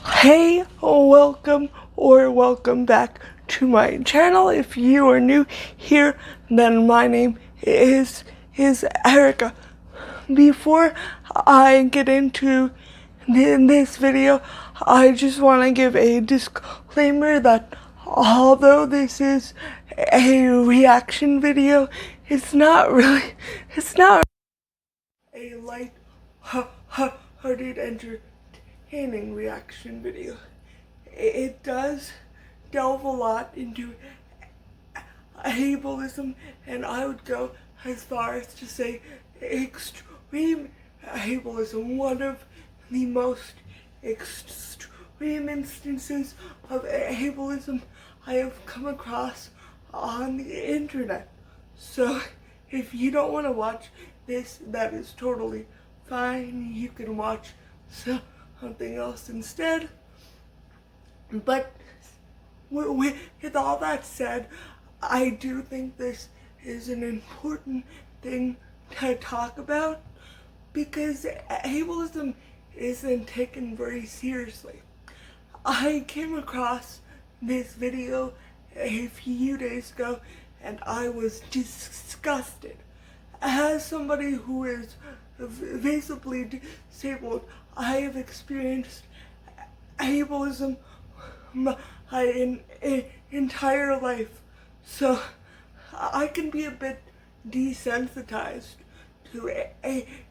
Hey, welcome back to my channel. If you are new here, then my name is Erica. Before I get into this video, I just want to give a disclaimer that although this is a reaction video, it's not a light-hearted entertaining reaction video. It does delve a lot into ableism, and I would go as far as to say extreme ableism. One of the most extreme instances of ableism I have come across on the internet. So if you don't want to watch this, that is totally fine. You can watch something else instead. But with all that said, I do think this is an important thing to talk about because ableism isn't taken very seriously. I came across this video a few days ago and I was disgusted. As somebody who is visibly disabled, I have experienced ableism my entire life, so I can be a bit desensitized to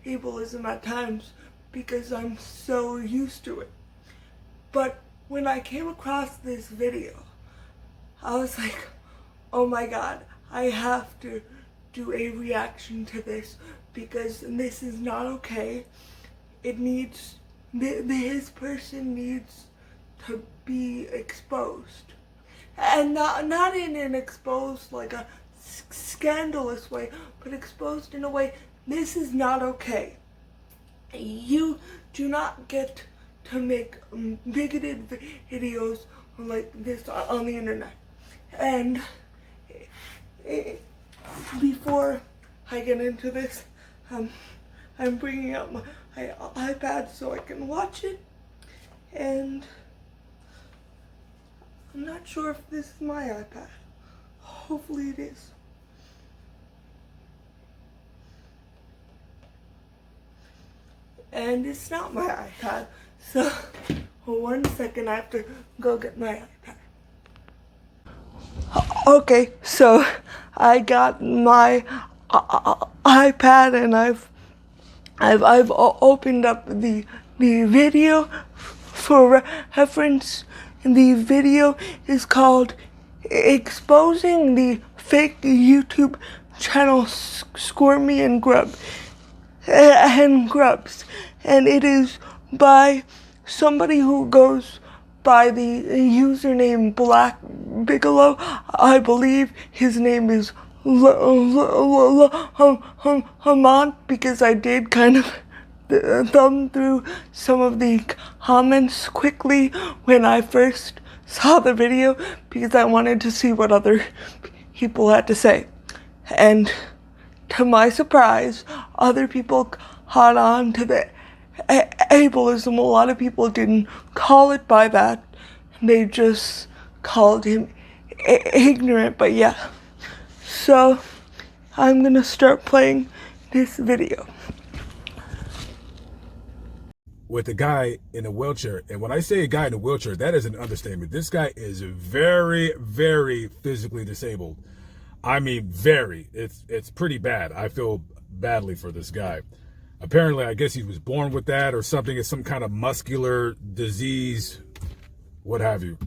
ableism at times because I'm so used to it. But when I came across this video, I was like, oh my god, I have to do a reaction to this because this is not okay. It needs, this person needs to be exposed. And not in an exposed like a scandalous way, but exposed in a way, this is not okay. You do not get to make bigoted videos like this on the internet. And before I get into this, I'm bringing up my iPad so I can watch it, and I'm not sure if this is my iPad. Hopefully it is. And it's not my iPad, so 1 second, I have to go get my iPad. Okay, so I got my iPad and I've opened up the video for reference. The video is called Exposing the Fake YouTube Channel Squirmy and Grubs. And it is by somebody who goes by the username Bigalow. I believe his name is Hamad, because I did kind of thumb through some of the comments quickly when I first saw the video because I wanted to see what other people had to say. And to my surprise, other people caught on to the ableism. A lot of people didn't call it by that. They just called him ignorant, but yeah. So I'm gonna start playing this video. With a guy in a wheelchair, and when I say a guy in a wheelchair, that is an understatement. This guy is very, very physically disabled. I mean, very. It's pretty bad. I feel badly for this guy. Apparently, I guess he was born with that or something. It's some kind of muscular disease, what have you.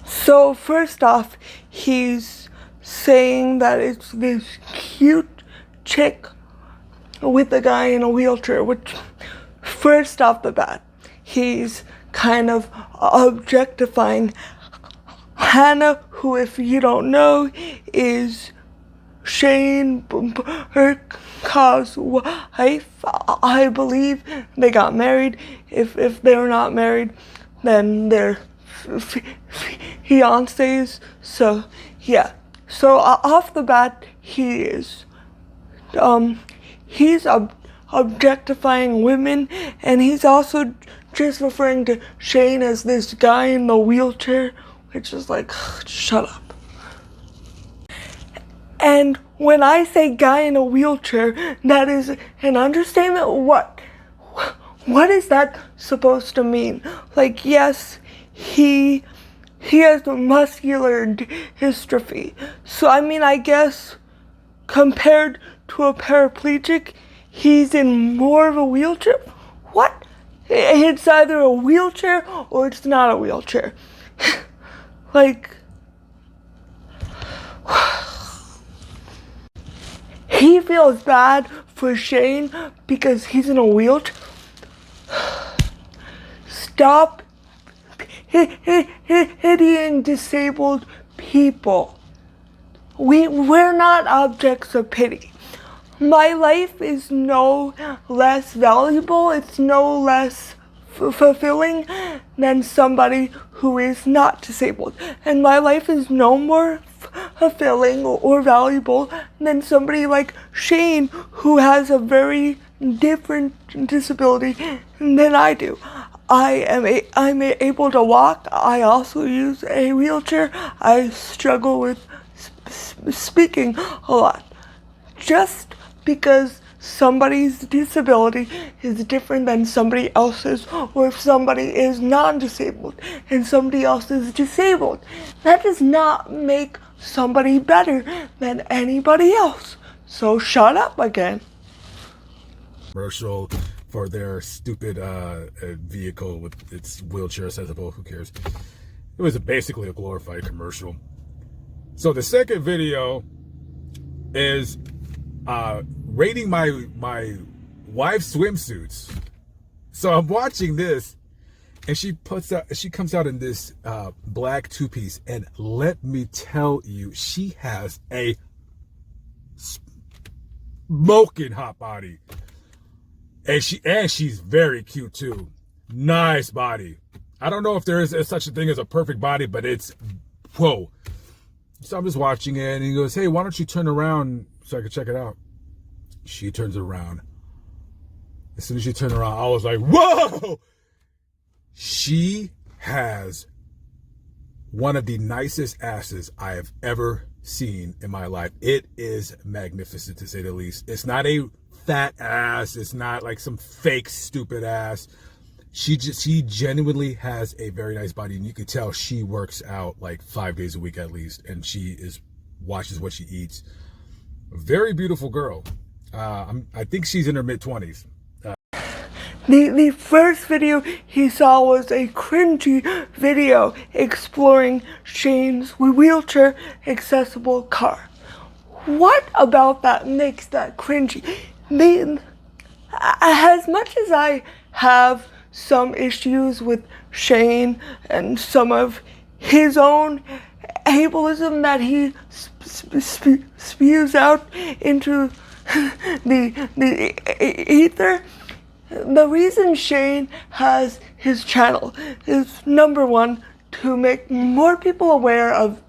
So first off, he's saying that it's this cute chick with a guy in a wheelchair, which first off the bat, he's kind of objectifying Hannah, who, if you don't know, is Shane Burcaw's wife. I believe they got married. If they're not married, then they're fiancés. So yeah. So off the bat, he's objectifying women, and he's also just referring to Shane as this guy in the wheelchair, which is like, shut up. And when I say guy in a wheelchair, that is an understatement. What is that supposed to mean? Like, yes, he has muscular dystrophy. So, I mean, I guess compared to a paraplegic, he's in more of a wheelchair? What? It's either a wheelchair or it's not a wheelchair. Like, he feels bad for Shane because he's in a wheelchair. Stop pitying disabled people. We're not objects of pity. My life is no less valuable, it's no less fulfilling than somebody who is not disabled. And my life is no more fulfilling or valuable than somebody like Shane, who has a very different disability than I do. I'm able to walk. I also use a wheelchair. I struggle with speaking a lot. Just because somebody's disability is different than somebody else's, or if somebody is non-disabled and somebody else is disabled, that does not make somebody better than anybody else. So shut up again. Commercial for their stupid vehicle with its wheelchair accessible. Who cares? It was basically a glorified commercial. So the second video is rating my wife's swimsuits. So I'm watching this, and she comes out in this black two-piece, and let me tell you, she has a smoking hot body, and she's very cute too. Nice body. I don't know if there is such a thing as a perfect body, but it's whoa. So I'm just watching it, and he goes, "Hey, why don't you turn around so I can check it out?" She turns around. As soon as she turned around, I was like, whoa! She has one of the nicest asses I have ever seen in my life. It is magnificent, to say the least. It's not a fat ass. It's not like some fake stupid ass. She genuinely has a very nice body, and you can tell she works out like 5 days a week at least, and she watches what she eats. A very beautiful girl. I think she's in her mid-20s. The first video he saw was a cringy video exploring Shane's wheelchair accessible car. What about that makes that cringy? As much as I have some issues with Shane and some of his own ableism that he spews out into the ether, the reason Shane has his channel is, number one, to make more people aware of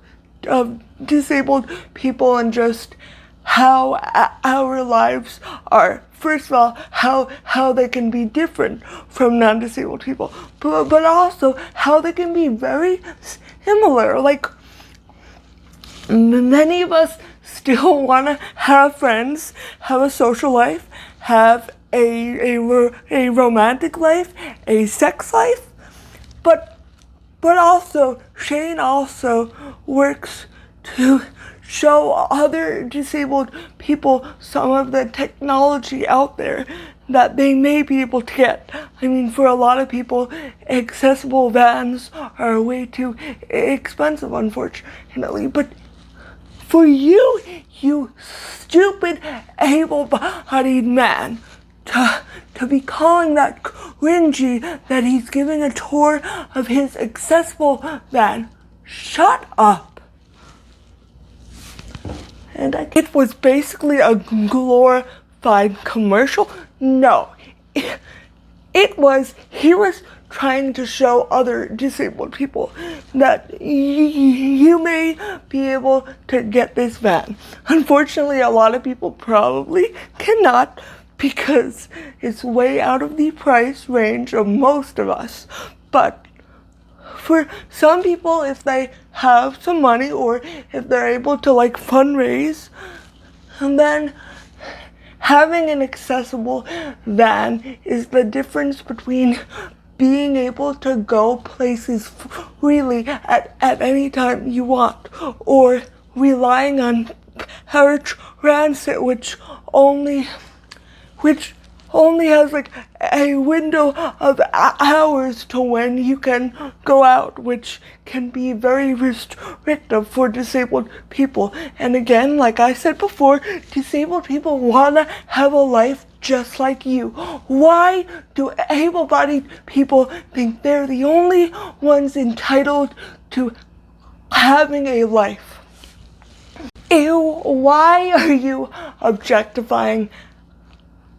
disabled people and just how our lives are. First of all, how they can be different from non-disabled people, but also how they can be very similar. Like, many of us still want to have friends, have a social life, have a romantic life, a sex life, but also Shane also works to show other disabled people some of the technology out there that they may be able to get. I mean, for a lot of people, accessible vans are way too expensive, unfortunately, but for you, you stupid, able-bodied man, to be calling that cringy that he's giving a tour of his accessible van, shut up. And it was basically a glorified commercial. No, he was trying to show other disabled people that you may be able to get this van. Unfortunately, a lot of people probably cannot, because it's way out of the price range of most of us. But for some people, if they have some money or if they're able to like fundraise, and then having an accessible van is the difference between being able to go places freely at any time you want, or relying on paratransit, which only has like a window of hours to when you can go out, which can be very restrictive for disabled people. And again, like I said before, disabled people want to have a life just like you. Why do able-bodied people think they're the only ones entitled to having a life? Ew, why are you objectifying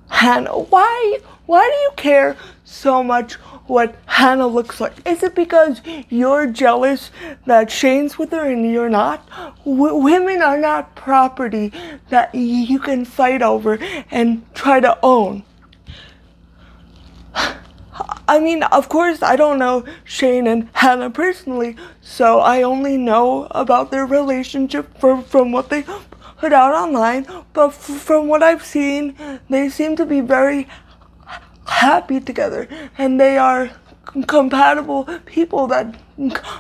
Hannah? Why do you care so much what Hannah looks like? Is it because you're jealous that Shane's with her and you're not? Women are not property that you can fight over and try to own. I mean, of course, I don't know Shane and Hannah personally, so I only know about their relationship from what they put out online, but from what I've seen, they seem to be very happy together, and they are compatible people that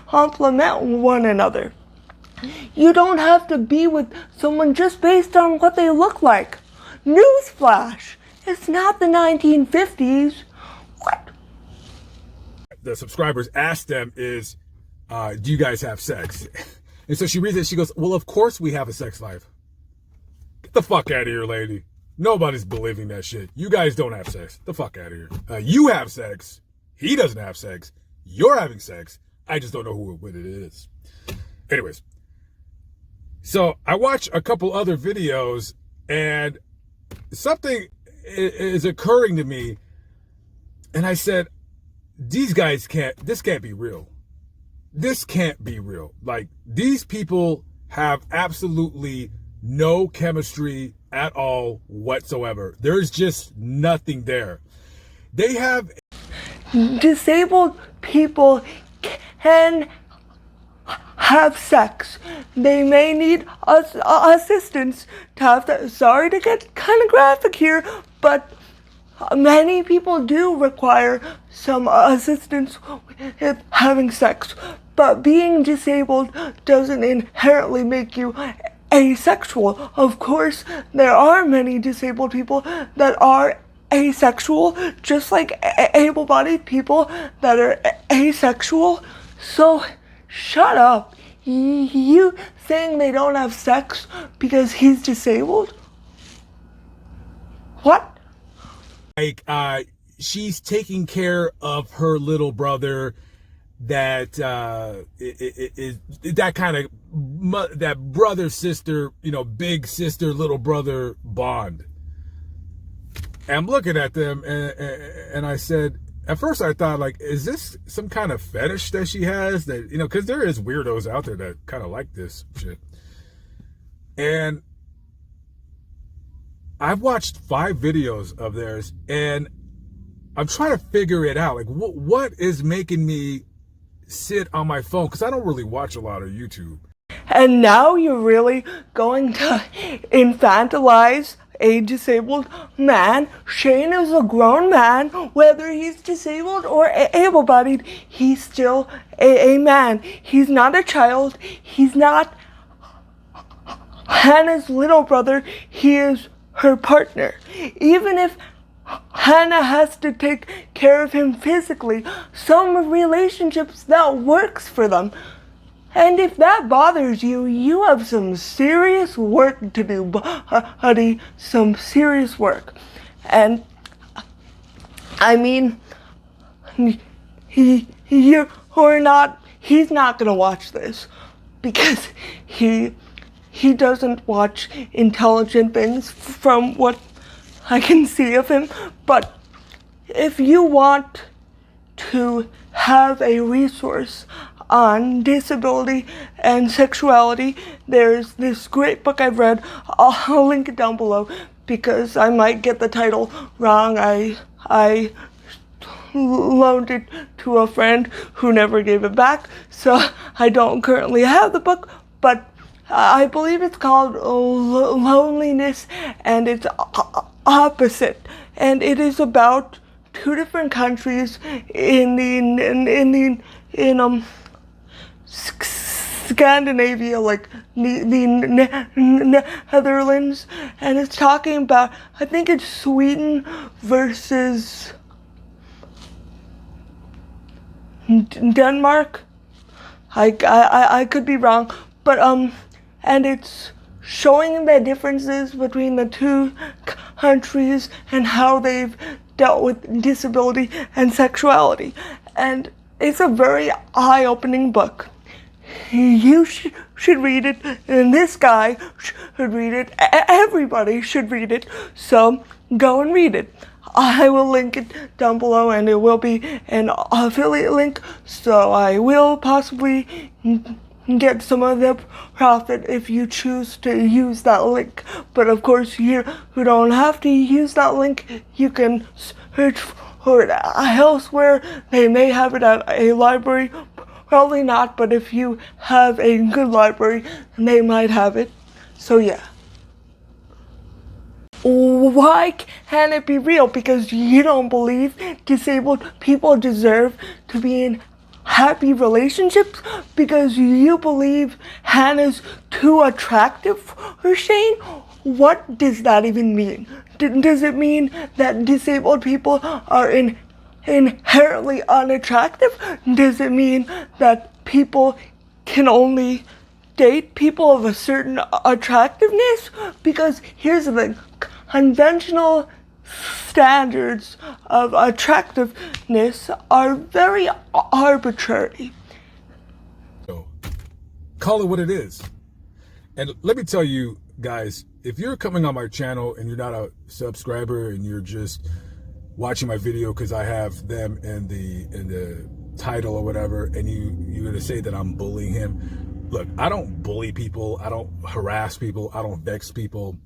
complement one another. You don't have to be with someone just based on what they look like. Newsflash, it's not the 1950s. What? The subscribers asked them is, do you guys have sex? And so she reads it, she goes, well, of course we have a sex life. Get the fuck out of here, lady. Nobody's believing that shit. You guys don't have sex. The fuck out of here. You have sex. He doesn't have sex. You're having sex. I just don't know what it is. Anyways. So I watched a couple other videos and something is occurring to me. And I said, this can't be real. This can't be real. Like, these people have absolutely no chemistry at all whatsoever. There's just nothing there. They have... Disabled people can have sex. They may need assistance to have that. Sorry to get kind of graphic here, but many people do require some assistance with having sex. But being disabled doesn't inherently make you asexual. Of course, there are many disabled people that are asexual, just like able-bodied people that are asexual. So, shut up. You saying they don't have sex because he's disabled? What? Like, she's taking care of her little brother, that is that kind of that brother sister, big sister little brother bond. And I'm looking at them and I said, at first I thought, like, is this some kind of fetish that she has, that, because there is weirdos out there that kind of like this shit. And I've watched 5 videos of theirs and I'm trying to figure it out. Like, what is making me sit on my phone? Because I don't really watch a lot of YouTube. And now you're really going to infantilize a disabled man. Shane is a grown man. Whether he's disabled or able-bodied, he's still a man. He's not a child. He's not Hannah's little brother. He is her partner. Even if Hannah has to take care of him physically, some relationships that works for them. And if that bothers you, you have some serious work to do, buddy. Some serious work. And I mean, he's not gonna watch this because he doesn't watch intelligent things from what I can see of him. But if you want to have a resource on disability and sexuality, there's this great book I've read. I'll link it down below. because I might get the title wrong. I loaned it to a friend who never gave it back, so I don't currently have the book, but I believe it's called Loneliness and Its Opposite, and it is about two different countries in Scandinavia, like the Netherlands, and it's talking about, I think it's Sweden versus Denmark. I could be wrong, but and it's showing the differences between the two countries and how they've dealt with disability and sexuality, and it's a very eye-opening book. You should read it, and this guy should read it. Everybody should read it, so go and read it. I will link it down below, and it will be an affiliate link, so I will possibly get some of the profit if you choose to use that link. But of course, you don't have to use that link. You can search for it elsewhere. They may have it at a library, probably not, but if you have a good library, they might have it. So yeah. Why can't it be real? Because you don't believe disabled people deserve to be in happy relationships? Because you believe Hannah's too attractive for Shane? What does that even mean? Does it mean that disabled people are inherently unattractive? Does it mean that people can only date people of a certain attractiveness? Because here's the thing, conventional standards of attractiveness are very arbitrary. Call it what it is. And let me tell you guys, if you're coming on my channel and you're not a subscriber and you're just watching my video because I have them in the title or whatever, and you're gonna say that I'm bullying him. Look, I don't bully people, I don't harass people, I don't vex people.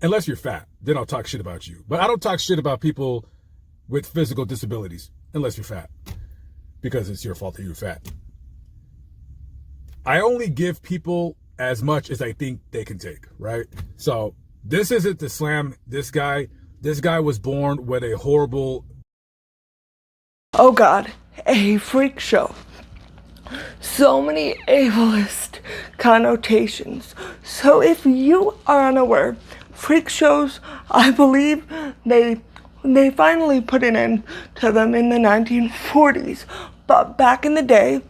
Unless you're fat, then I'll talk shit about you. But I don't talk shit about people with physical disabilities unless you're fat, because it's your fault that you're fat. I only give people as much as I think they can take, right? So this isn't to slam this guy. This guy was born with a horrible... Oh God, a freak show. So many ableist connotations. So if you are unaware, freak shows, I believe they finally put an end to them in the 1940s. But back in the day,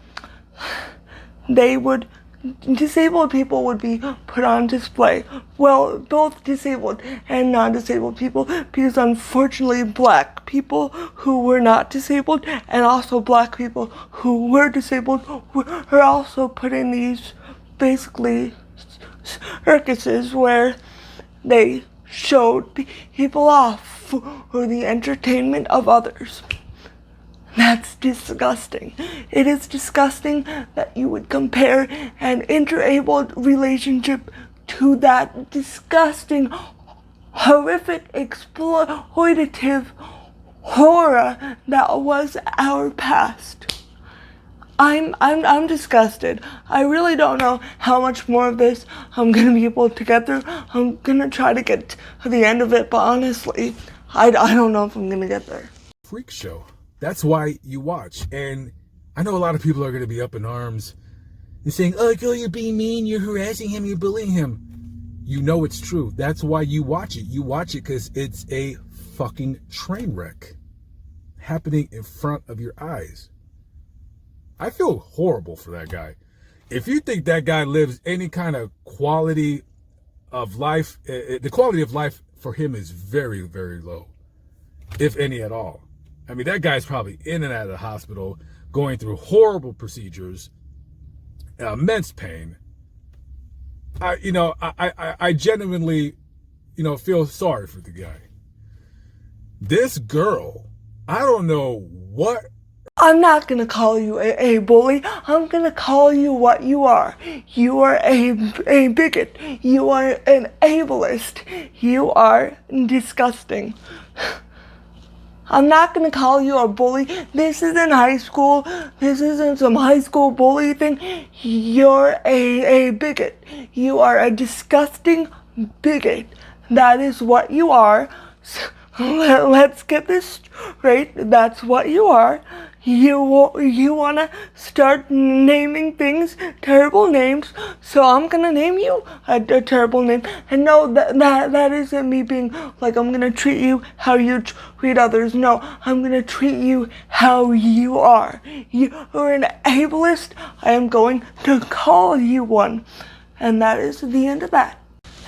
disabled people would be put on display. Well, both disabled and non-disabled people, because unfortunately black people who were not disabled and also black people who were disabled were also put in these basically circuses where they showed people off for the entertainment of others. That's disgusting. It is disgusting that you would compare an interabled relationship to that disgusting, horrific, exploitative horror that was our past. I'm disgusted. I really don't know how much more of this I'm gonna be able to get through. I'm gonna try to get to the end of it, but honestly, I don't know if I'm gonna get there. Freak show. That's why you watch. And I know a lot of people are going to be up in arms and saying, oh, girl, you're being mean, you're harassing him, you're bullying him. You know it's true. That's why you watch it. You watch it because it's a fucking train wreck happening in front of your eyes. I feel horrible for that guy. If you think that guy lives any kind of quality of life, the quality of life for him is very, very low, if any at all. I mean, that guy's probably in and out of the hospital, going through horrible procedures, immense pain. I genuinely, feel sorry for the guy. This girl, I don't know what. I'm not gonna call you a bully. I'm gonna call you what you are. You are a bigot. You are an ableist. You are disgusting. I'm not gonna call you a bully. This isn't high school. This isn't some high school bully thing. You're a bigot. You are a disgusting bigot. That is what you are. Let's get this straight. That's what you are. You want to start naming things terrible names, so I'm gonna name you a terrible name. And no, that isn't me being like I'm gonna treat you how you treat others. No, I'm gonna treat you how you are. You're an ableist. I am going to call you one, and that is the end of that.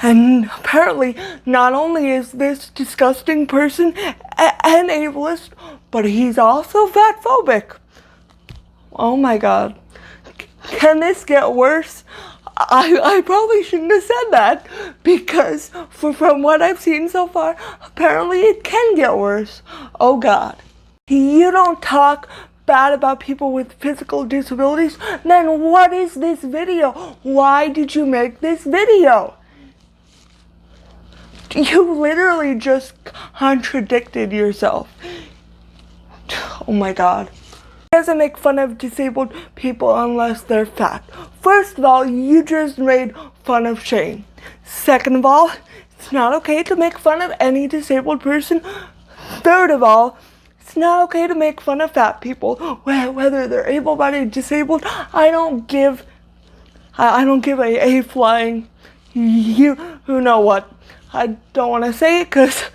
And apparently, not only is this disgusting person an ableist, but he's also fatphobic. Oh my god. Can this get worse? I probably shouldn't have said that, because from what I've seen so far, apparently it can get worse. Oh god. You don't talk bad about people with physical disabilities, then what is this video? Why did you make this video? You literally just contradicted yourself. Oh my god. He doesn't make fun of disabled people unless they're fat. First of all, you just made fun of Shane. Second of all, it's not okay to make fun of any disabled person. Third of all, it's not okay to make fun of fat people, whether they're able-bodied, disabled. I don't give a flying, you know what. I don't want to say it because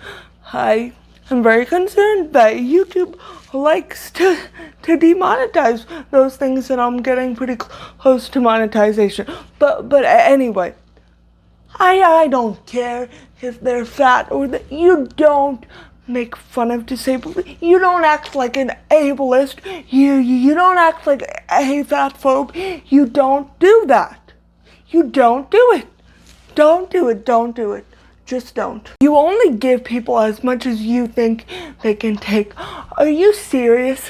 I am very concerned that YouTube likes to demonetize those things, and I'm getting pretty close to monetization. But anyway, I don't care if they're fat or that. You don't make fun of disabled. You don't act like an ableist. You don't act like a fatphobe. You don't do that. You don't do it. Don't do it. Don't do it. Just don't. You only give people as much as you think they can take. Are you serious?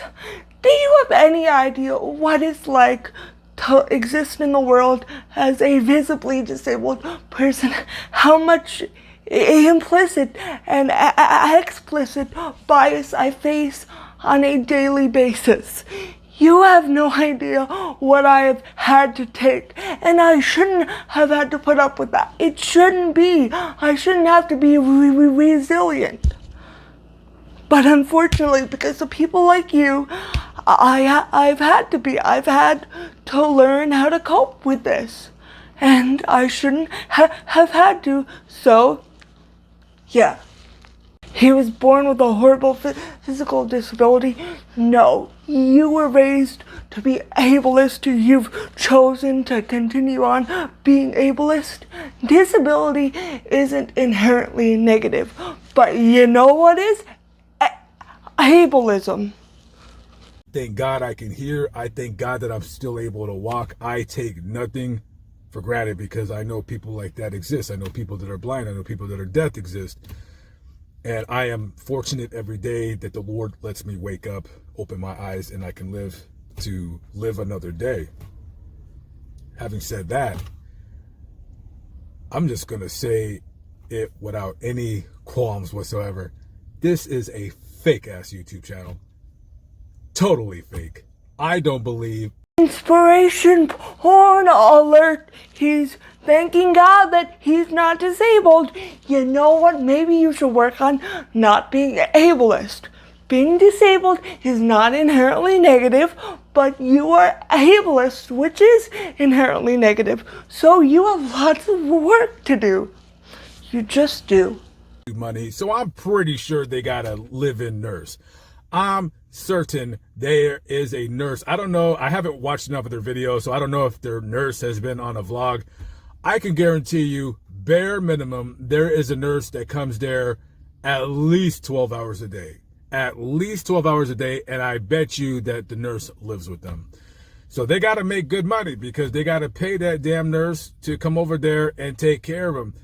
Do you have any idea what it's like to exist in the world as a visibly disabled person? How much implicit and explicit bias I face on a daily basis? You have no idea what I have had to take, and I shouldn't have had to put up with that. It shouldn't be. I shouldn't have to be resilient. But unfortunately, because of people like you, I've had to be. I've had to learn how to cope with this, and I shouldn't have had to. So, yeah. He was born with a horrible physical disability. No, you were raised to be ableist. You've chosen to continue on being ableist. Disability isn't inherently negative, but you know what is? Ableism. Thank God I can hear. I thank God that I'm still able to walk. I take nothing for granted because I know people like that exist. I know people that are blind. I know people that are deaf exist. And I am fortunate every day that the Lord lets me wake up, open my eyes, and I can live another day. Having said that, I'm just going to say it without any qualms whatsoever. This is a fake-ass YouTube channel. Totally fake. I don't believe. Inspiration porn alert. He's thanking God that he's not disabled. You know what? Maybe you should work on not being ableist. Being disabled is not inherently negative, but you are ableist, which is inherently negative. So you have lots of work to do. You just do. Money. So I'm pretty sure they got a live-in nurse. I'm certain there is a nurse. I don't know. I haven't watched enough of their videos, so I don't know if their nurse has been on a vlog. I can guarantee you, bare minimum, there is a nurse that comes there at least 12 hours a day. At least 12 hours a day, and I bet you that the nurse lives with them. So they got to make good money because they got to pay that damn nurse to come over there and take care of them.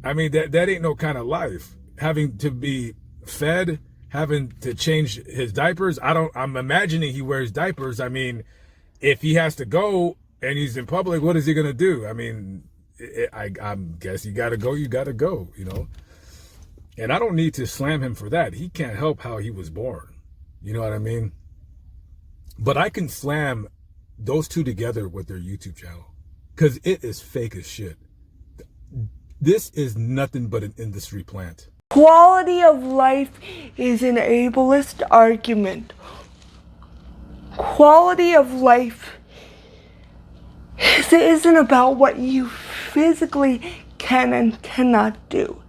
I mean, that ain't no kind of life. Having to be fed, having to change his diapers. I'm imagining he wears diapers. I mean, if he has to go and he's in public, what is he going to do? I mean, I guess you got to go, you know? And I don't need to slam him for that. He can't help how he was born. You know what I mean? But I can slam those two together with their YouTube channel because it is fake as shit. This is nothing but an industry plant. Quality of life is an ableist argument. Quality of life isn't about what you physically can and cannot do.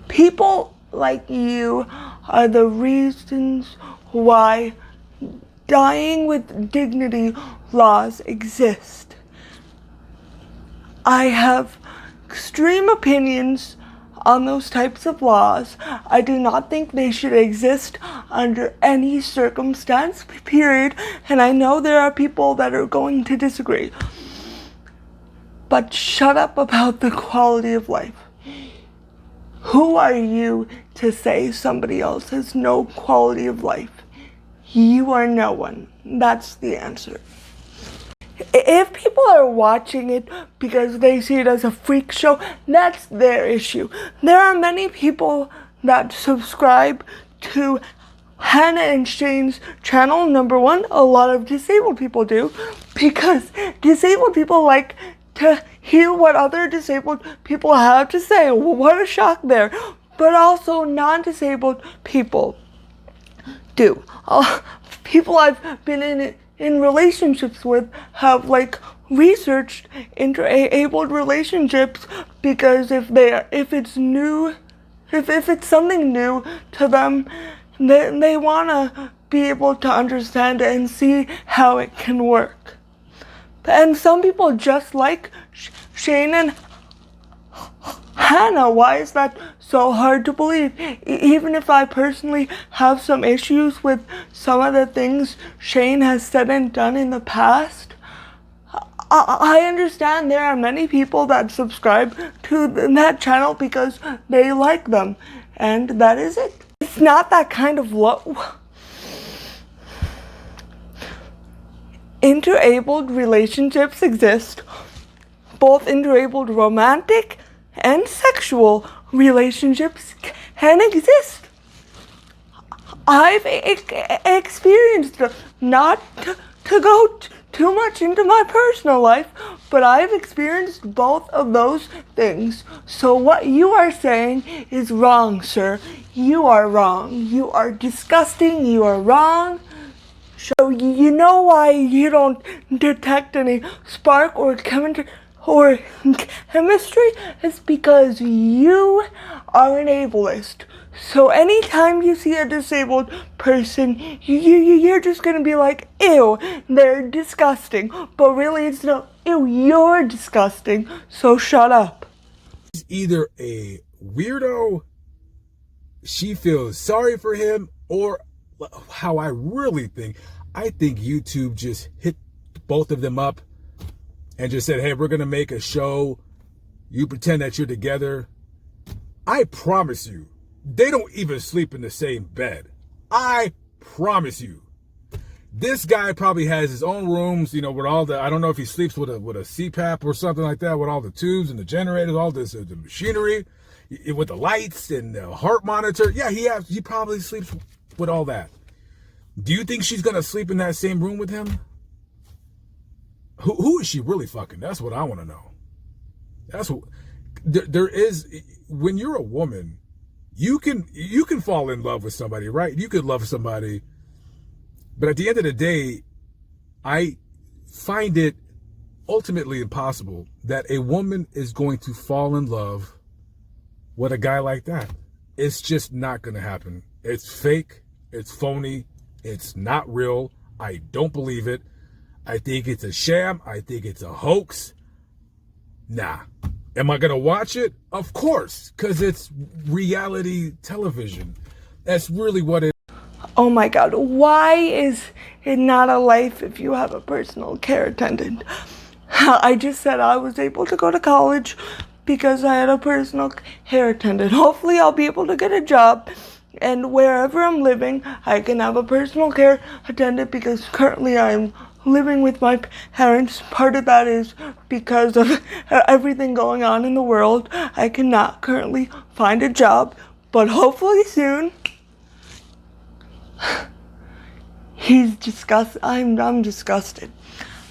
People like you are the reasons why dying with dignity laws exist. I have extreme opinions on those types of laws. I do not think they should exist under any circumstance, period. And I know there are people that are going to disagree. But shut up about the quality of life. Who are you to say somebody else has no quality of life? You are no one. That's the answer. If people are watching it because they see it as a freak show, that's their issue. There are many people that subscribe to Hannah and Shane's channel. Number one, a lot of disabled people do, because disabled people like to hear what other disabled people have to say. What a shock there. But also non-disabled people do. People I've been in relationships with have researched interabled relationships, because if it's something new to them, they want to be able to understand it and see how it can work. And some people just like Shane and Hannah. Why is that so hard to believe? Even if I personally have some issues with some of the things Shane has said and done in the past, I understand there are many people that subscribe to that channel because they like them, and that is it. It's not that kind of low. Interabled relationships exist. Both interabled romantic and sexual relationships can exist. I've experienced them. Not to go too much into my personal life, but I've experienced both of those things. So what you are saying is wrong, sir. You are wrong. You are disgusting. You are wrong. So you know why you don't detect any spark or chemistry? It's because you are an ableist. So anytime you see a disabled person, you're just gonna be like, ew, they're disgusting. But really it's not, ew, you're disgusting. So shut up. He's either a weirdo, she feels sorry for him, or how I really think, I think YouTube just hit both of them up and just said, hey, we're going to make a show. You pretend that you're together. I promise you, they don't even sleep in the same bed. I promise you. This guy probably has his own rooms, you know, with all the, I don't know if he sleeps with a CPAP or something like that, with all the tubes and the generators, all this, the machinery, with the lights and the heart monitor. Yeah, he probably sleeps with all that. Do you think she's going to sleep in that same room with him? Who is she really fucking? That's what I want to know. That's what there is. When you're a woman, you can fall in love with somebody, right? You could love somebody, but at the end of the day, I find it ultimately impossible that a woman is going to fall in love with a guy like that. It's just not going to happen. It's fake. It's phony. It's not real. I don't believe it. I think it's a sham. I think it's a hoax. Nah. Am I going to watch it? Of course, because it's reality television. That's really what it is. Oh my God, why is it not a life if you have a personal care attendant? I just said I was able to go to college because I had a personal care attendant. Hopefully I'll be able to get a job And wherever I'm living, I can have a personal care attendant because currently I'm living with my parents. Part of that is because of everything going on in the world. I cannot currently find a job, but hopefully soon. He's disgusted. I'm disgusted.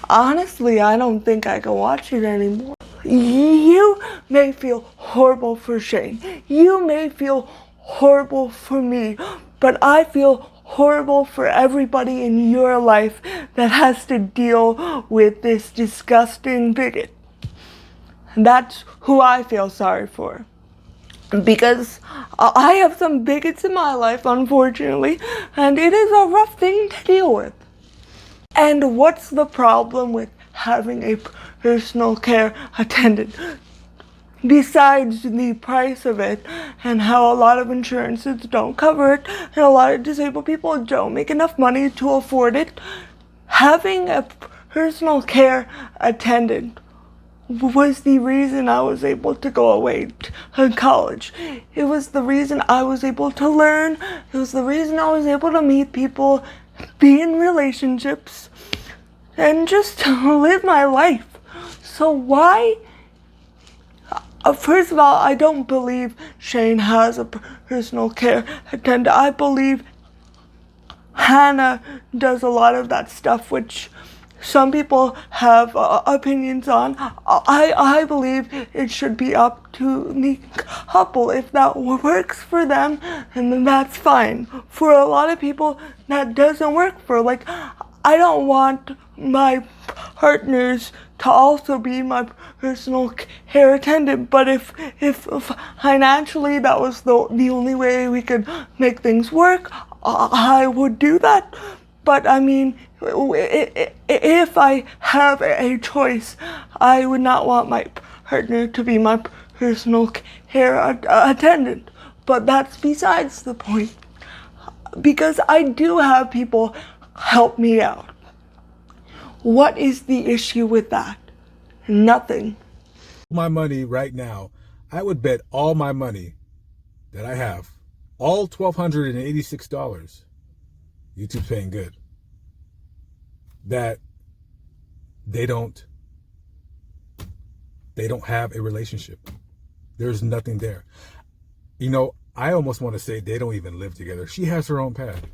Honestly, I don't think I can watch it anymore. You may feel horrible for Shane. You may feel horrible for me, but I feel horrible for everybody in your life that has to deal with this disgusting bigot. And that's who I feel sorry for. Because I have some bigots in my life, unfortunately, and it is a rough thing to deal with. And what's the problem with having a personal care attendant? Besides the price of it and how a lot of insurances don't cover it and a lot of disabled people don't make enough money to afford it, having a personal care attendant was the reason I was able to go away to college. It was the reason I was able to learn. It was the reason I was able to meet people, be in relationships, and just live my life. So why? First of all, I don't believe Shane has a personal care attendant. I believe Hannah does a lot of that stuff, which some people have opinions on. I believe it should be up to the couple. If that works for them, and then that's fine. For a lot of people, that doesn't work for. Like, I don't want my partners to also be my personal care attendant, but if financially that was the only way we could make things work, I would do that. But I mean, if I have a choice, I would not want my partner to be my personal care attendant. But that's besides the point. Because I do have people help me out. What is the issue with that? Nothing. My money right now, I would bet all my money that I have, all $1,286, YouTube's paying good, that they don't have a relationship. There's nothing there. You know, I almost want to say they don't even live together. She has her own pad.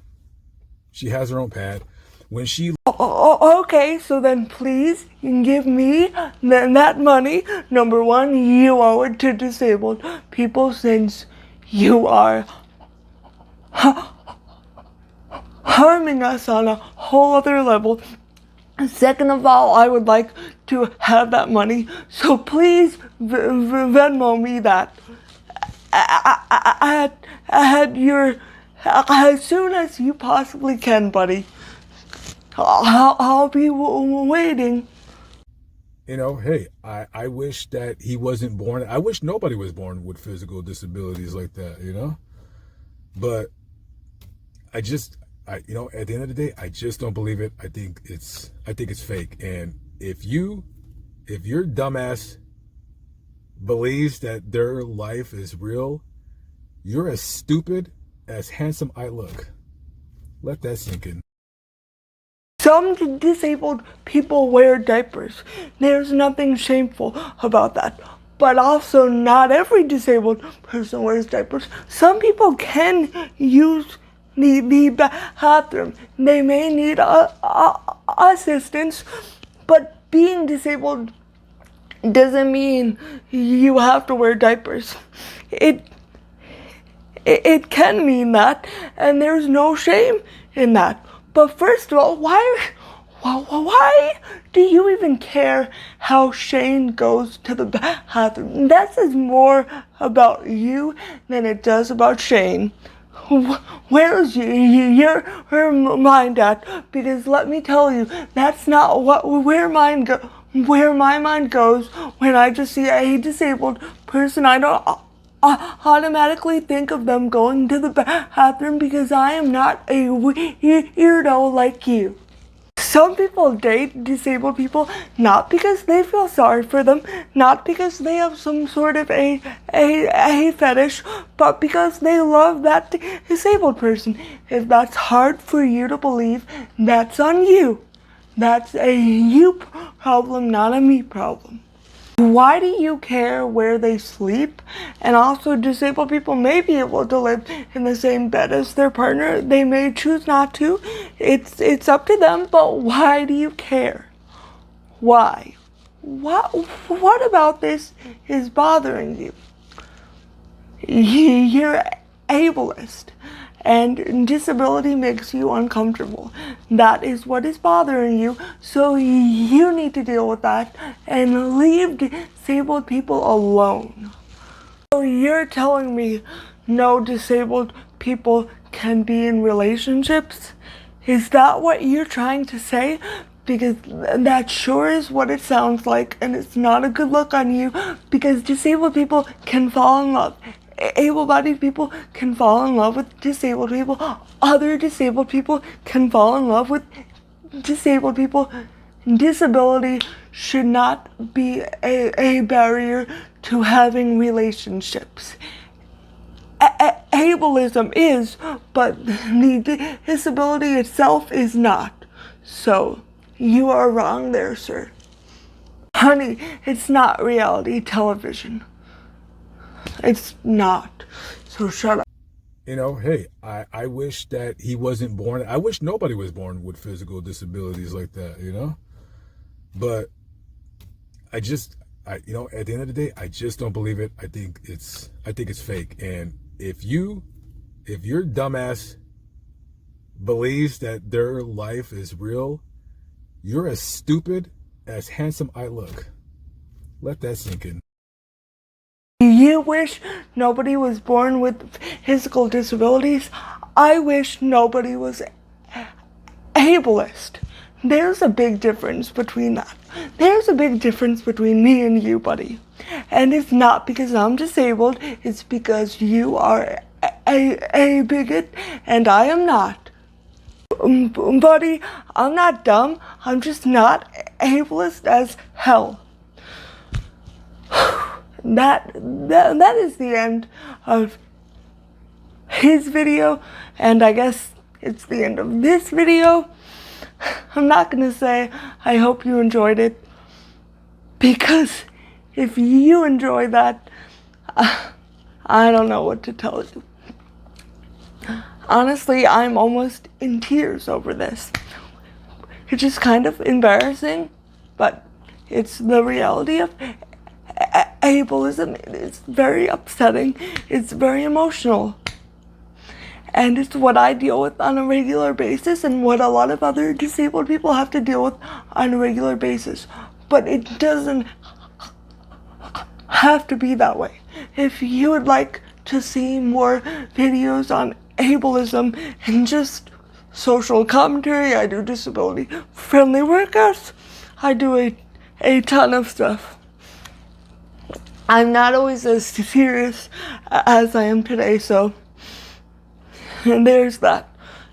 When she... Okay, so then please give me that money. Number one, you owe it to disabled people since you are harming us on a whole other level. Second of all, I would like to have that money, so please Venmo me that as soon as you possibly can, buddy. I'll be waiting. You know, hey, I wish that he wasn't born. I wish nobody was born with physical disabilities like that, you know? But you know, at the end of the day, I just don't believe it. I think it's fake. And if your dumbass believes that their life is real, you're as stupid as handsome I look. Let that sink in. Some disabled people wear diapers. There's nothing shameful about that. But also, not every disabled person wears diapers. Some people can use the bathroom. They may need assistance, but being disabled doesn't mean you have to wear diapers. It can mean that, and there's no shame in that. But first of all, why do you even care how Shane goes to the bathroom? That says more about you than it does about Shane. Where's your mind at? Because let me tell you, that's not where my mind goes when I just see a disabled person. I don't automatically think of them going to the bathroom because I am not a weirdo like you. Some people date disabled people not because they feel sorry for them, not because they have some sort of a fetish, but because they love that disabled person. If that's hard for you to believe, that's on you. That's a you problem, not a me problem. Why do you care where they sleep? And also, disabled people may be able to live in the same bed as their partner. They may choose not to. It's up to them, but why do you care? Why? What about this is bothering you? You're ableist, and disability makes you uncomfortable. That is what is bothering you, so you need to deal with that and leave disabled people alone. So you're telling me no disabled people can be in relationships? Is that what you're trying to say? Because that sure is what it sounds like, and it's not a good look on you, because disabled people can fall in love. Able-bodied people can fall in love with disabled people. Other disabled people can fall in love with disabled people. Disability should not be a barrier to having relationships. Ableism is, but the disability itself is not. So, you are wrong there, sir. Honey, it's not reality television. It's not. So shut up. You know, hey, I wish that he wasn't born. I wish nobody was born with physical disabilities like that, you know? But at the end of the day, I just don't believe it. I think it's fake. And if your dumbass believes that their life is real, you're as stupid as handsome I look. Let that sink in. You wish nobody was born with physical disabilities. I wish nobody was ableist. There's a big difference between that. There's a big difference between me and you, buddy. And it's not because I'm disabled, it's because you are a bigot and I am not. Buddy, I'm not dumb, I'm just not ableist as hell. That is the end of his video, and I guess it's the end of this video. I'm not gonna say I hope you enjoyed it, because if you enjoy that, I don't know what to tell you. Honestly, I'm almost in tears over this. It's just kind of embarrassing, but it's the reality of ableism. It's very upsetting. It's very emotional. And it's what I deal with on a regular basis and what a lot of other disabled people have to deal with on a regular basis. But it doesn't have to be that way. If you would like to see more videos on ableism and just social commentary, I do disability friendly workouts. I do a ton of stuff. I'm not always as serious as I am today, so there's that.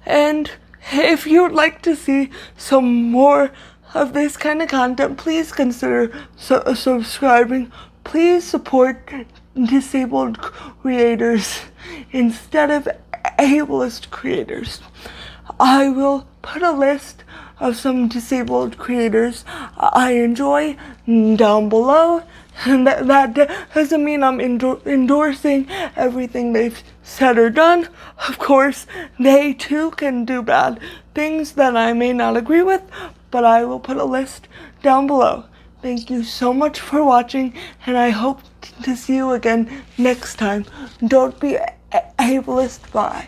And if you would like to see some more of this kind of content, please consider subscribing. Please support disabled creators instead of ableist creators. I will put a list of some disabled creators I enjoy down below. And that doesn't mean I'm endorsing everything they've said or done. Of course, they too can do bad things that I may not agree with, but I will put a list down below. Thank you so much for watching, and I hope to see you again next time. Don't be ableist. Bye.